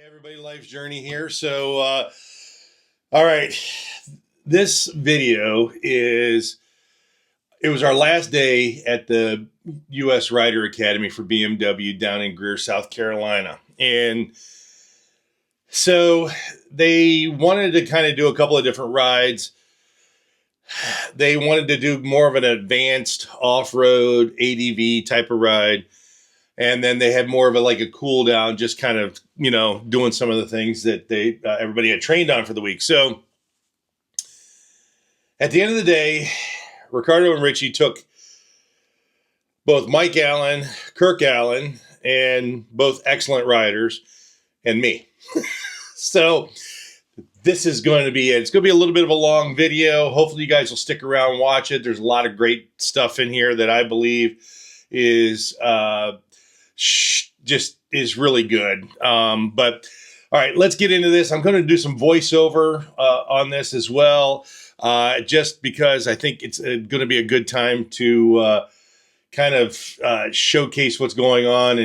Everybody, Life's Journey here. So, all right, this video it was our last day at the US Rider Academy for BMW down in Greer, South Carolina. And so they wanted to kind of do a couple of different rides. They wanted to do more of an advanced off-road ADV type of ride. And then they had more of a cool down, just kind of, doing some of the things that everybody had trained on for the week. So at the end of the day, Ricardo and Richie took both Mike Allen, Kirk Allen, and both excellent riders, and me. So this is going to be it. It's going to be a little bit of a long video. Hopefully you guys will stick around and watch it. There's a lot of great stuff in here that I believe is just is really good. But all right, let's get into this. I'm going to do some voiceover on this as well, just because I think it's going to be a good time to kind of showcase what's going on.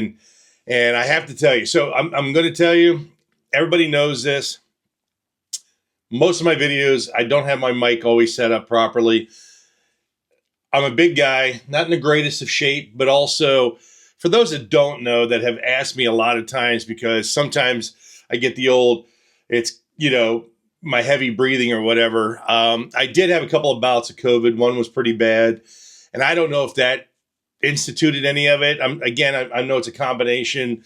And I have to tell you, so I'm going to tell you, everybody knows this. Most of my videos, I don't have my mic always set up properly. I'm a big guy, not in the greatest of shape, but also for those that don't know, that have asked me a lot of times, because sometimes I get the old, it's, my heavy breathing or whatever. I did have a couple of bouts of COVID. One was pretty bad. And I don't know if that instituted any of it. I know it's a combination,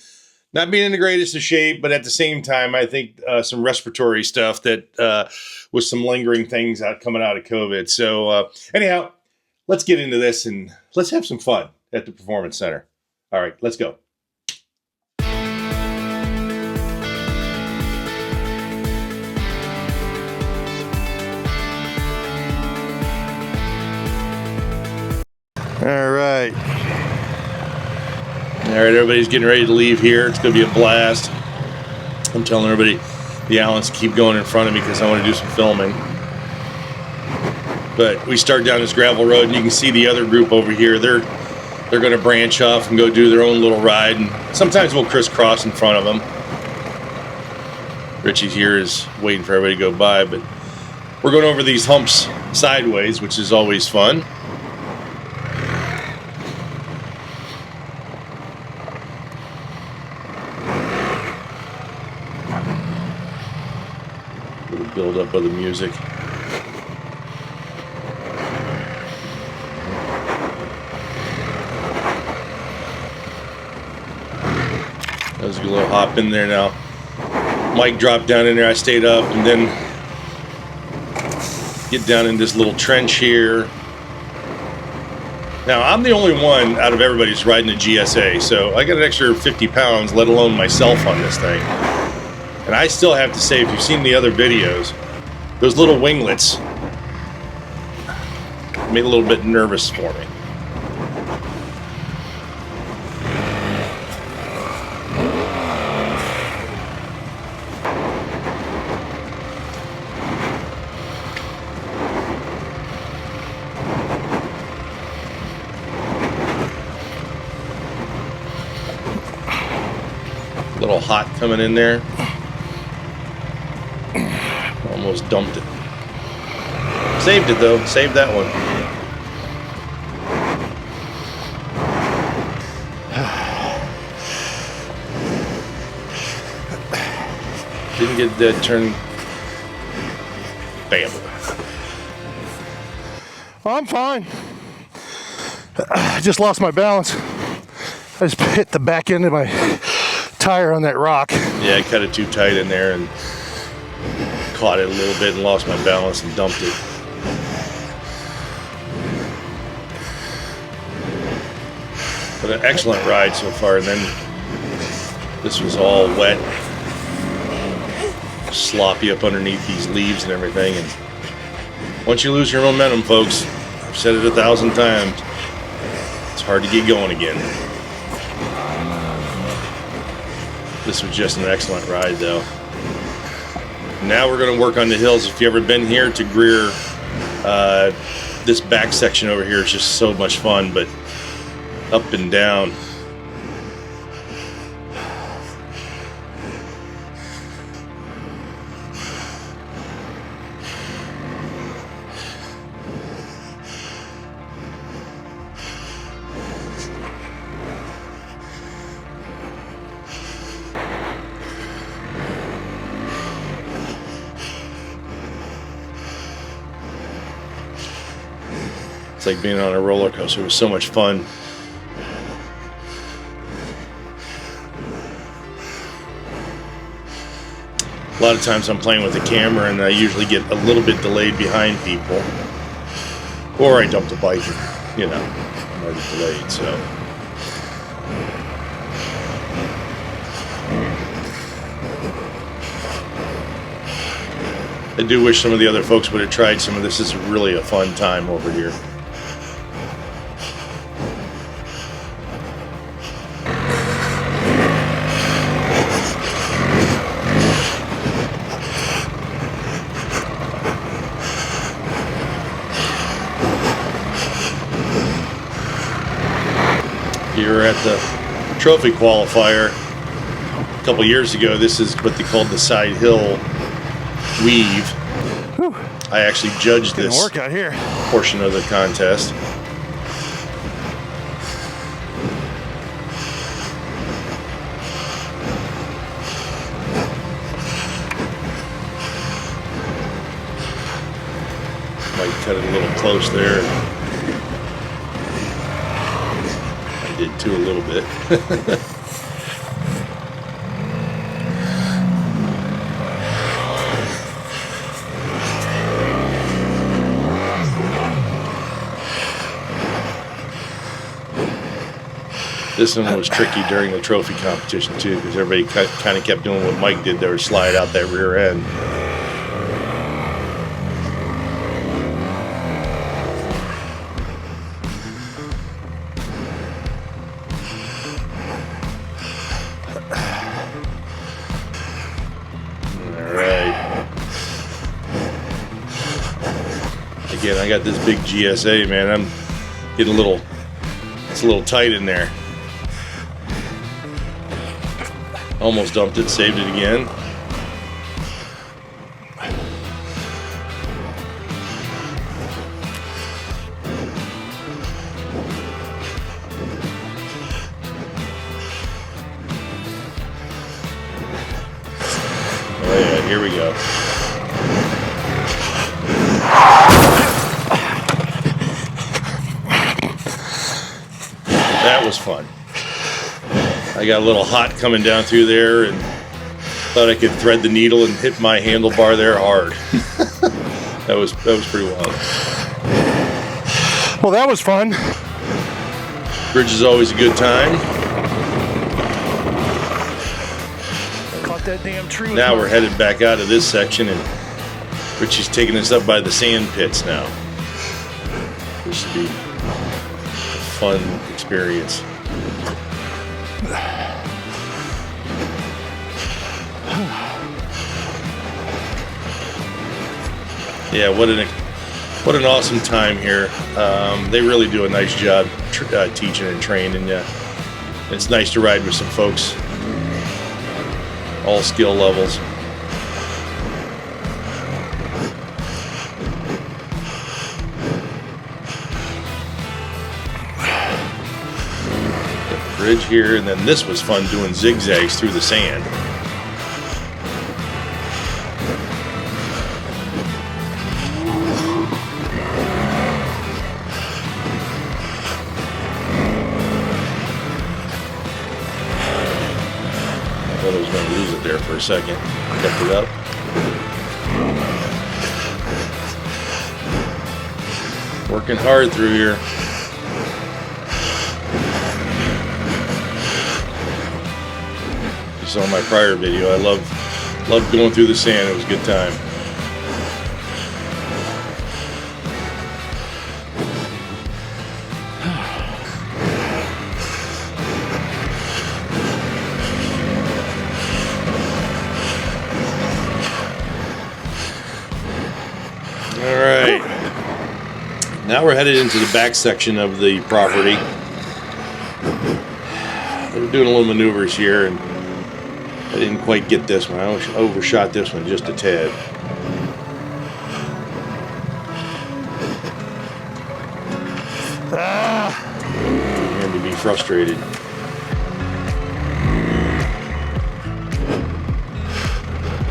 not being in the greatest of shape, but at the same time, I think some respiratory stuff that was some lingering things coming out of COVID. So anyhow, let's get into this and let's have some fun at the Performance Center. All right, let's go. All right. Everybody's getting ready to leave here. It's going to be a blast. I'm telling everybody, the Allens, keep going in front of me because I want to do some filming. But we start down this gravel road, and you can see the other group over here. They're going to branch off and go do their own little ride, and sometimes we'll crisscross in front of them. Richie here is waiting for everybody to go by, but we're going over these humps sideways, which is always fun. Little build up of the music. That was a little hop in there now. Mike dropped down in there. I stayed up and then get down in this little trench here. Now, I'm the only one out of everybody who's riding a GSA, so I got an extra 50 pounds, let alone myself, on this thing. And I still have to say, if you've seen the other videos, those little winglets made a little bit nervous for me. Little hot coming in there. Almost dumped it. Saved it though. Saved that one. Didn't get that turn. Bam. Well, I'm fine. I just lost my balance. I just hit the back end of my tire on that rock. Yeah, I cut it too tight in there and caught it a little bit and lost my balance and dumped it. But an excellent ride so far. And then this was all wet, sloppy up underneath these leaves and everything. And once you lose your momentum, folks, I've said it 1,000 times, it's hard to get going again. This was just an excellent ride, though. Now we're going to work on the hills. If you've ever been here to Greer, this back section over here is just so much fun, but up and down. It's like being on a roller coaster. It was so much fun. A lot of times I'm playing with the camera and I usually get a little bit delayed behind people. Or I dump the bike and, you know, I'm already delayed, so. I do wish some of the other folks would have tried some of this. This is really a fun time over here. You're at the trophy qualifier a couple years ago. This is what they called the side hill weave. Whew. I actually judged this work out here. Portion of the contest. Might cut it a little close there. I did too a little bit. This one was tricky during the trophy competition too, because everybody kind of kept doing what Mike did there, slide out that rear end. All right. Again, I got this big GSA, man. I'm getting it's a little tight in there. Almost dumped it, saved it again. Oh yeah, here we go. That was fun. I got a little hot coming down through there and thought I could thread the needle and hit my handlebar there hard. that was pretty wild. Well, that was fun. Bridge is always a good time. Caught that damn tree. Now we're headed back out of this section and Richie's taking us up by the sand pits now. This should be a fun experience. Yeah, what an awesome time here. They really do a nice job teaching and training you. It's nice to ride with some folks, all skill levels. Bridge here, and then this was fun doing zigzags through the sand. I thought I was going to lose it there for a second. Kept it up. Working hard through here. Saw my prior video. I loved going through the sand. It was a good time. All right. Now we're headed into the back section of the property. We're doing a little maneuvers here, and I didn't quite get this one. I overshot this one just a tad. And to be frustrated.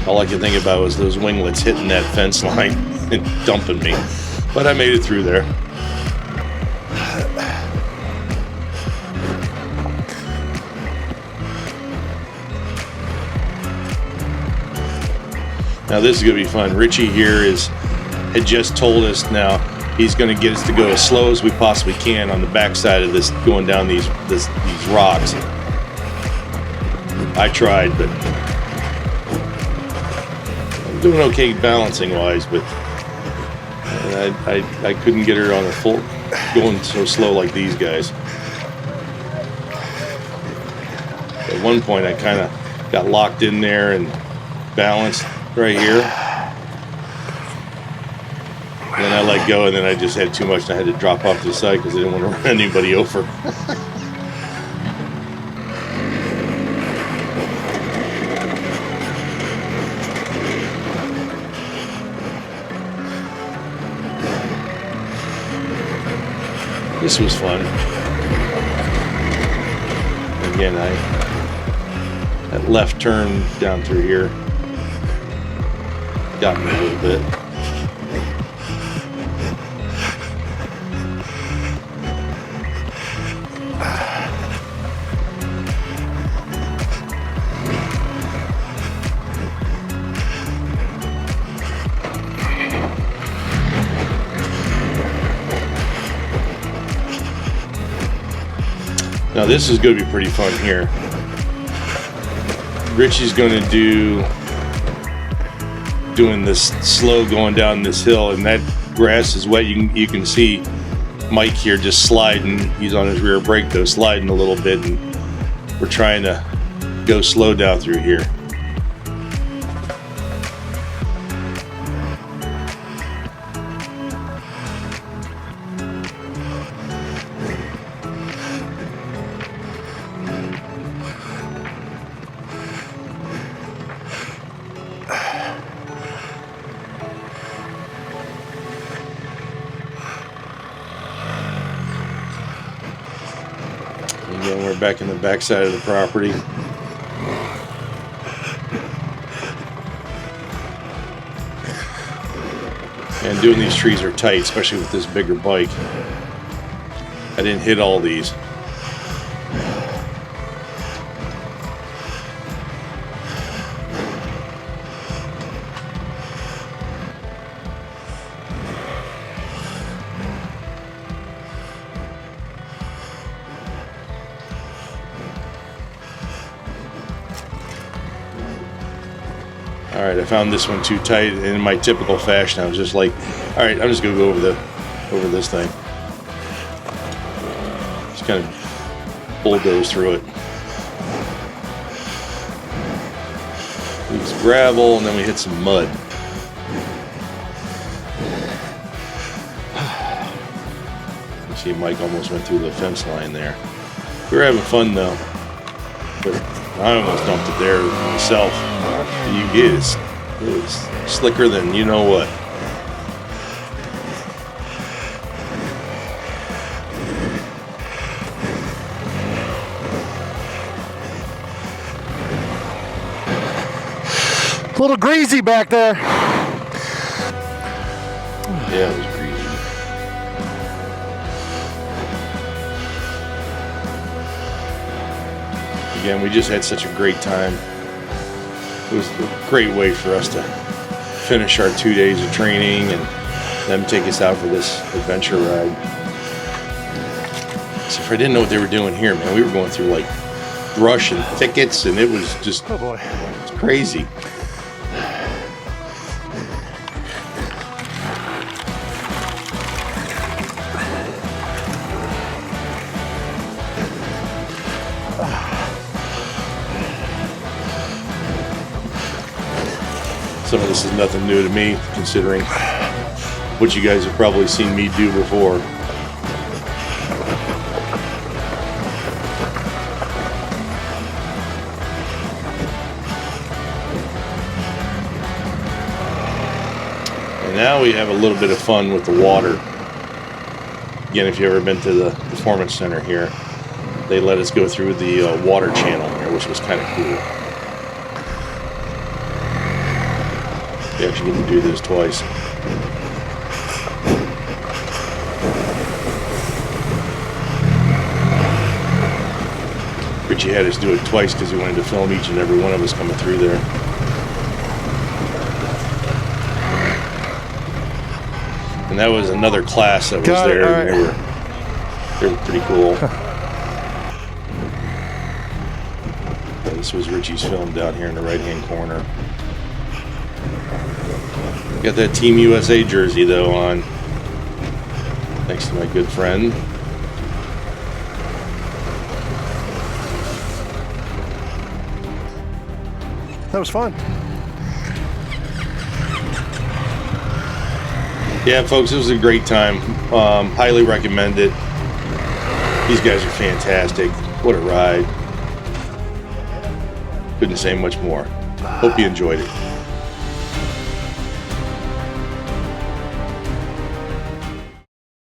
All I could think about was those winglets hitting that fence line and dumping me. But I made it through there. Now this is going to be fun. Richie here had just told us now he's going to get us to go as slow as we possibly can on the backside of this, going down these rocks. I tried, but I'm doing okay balancing wise, but I couldn't get her on a full, going so slow like these guys. At one point I kind of got locked in there and balanced right here. And then I let go, and then I just had too much and I had to drop off to the side because I didn't want to run anybody over. This was fun. Again, that left turn down through here got me a little bit. Now this is going to be pretty fun here. Richie's going to doing this slow going down this hill, and that grass is wet. You can see Mike here just sliding. He's on his rear brake though, sliding a little bit, and we're trying to go slow down through here. Again, we're back in the backside of the property. And doing these trees are tight, especially with this bigger bike. I didn't hit all these. Alright, I found this one too tight, and in my typical fashion I was just like, alright, I'm just gonna go over this thing. Just kind of bulldoze through it. Use gravel, and then we hit some mud. You see Mike almost went through the fence line there. We were having fun though, but I almost dumped it there myself. You get it. It was slicker than you know what. A little greasy back there. Yeah, it was greasy. Again, we just had such a great time. It was a great way for us to finish our 2 days of training and them take us out for this adventure ride. So if I didn't know what they were doing here, man, we were going through like brush and thickets, and it was just, oh boy, it's crazy. Some of this is nothing new to me, considering what you guys have probably seen me do before. And now we have a little bit of fun with the water. Again, if you've ever been to the Performance Center here, they let us go through the water channel here, which was kind of cool. You actually get to do this twice. Richie had us do it twice because he wanted to film each and every one of us coming through there. And that was another class that was Got it, there. all right. They were pretty cool. This was Richie's film down here in the right-hand corner. Got that Team USA jersey though on, next to my good friend. That was fun. Yeah, folks, it was a great time. Highly recommend it. These guys are fantastic. What a ride. Couldn't say much more. Hope you enjoyed it.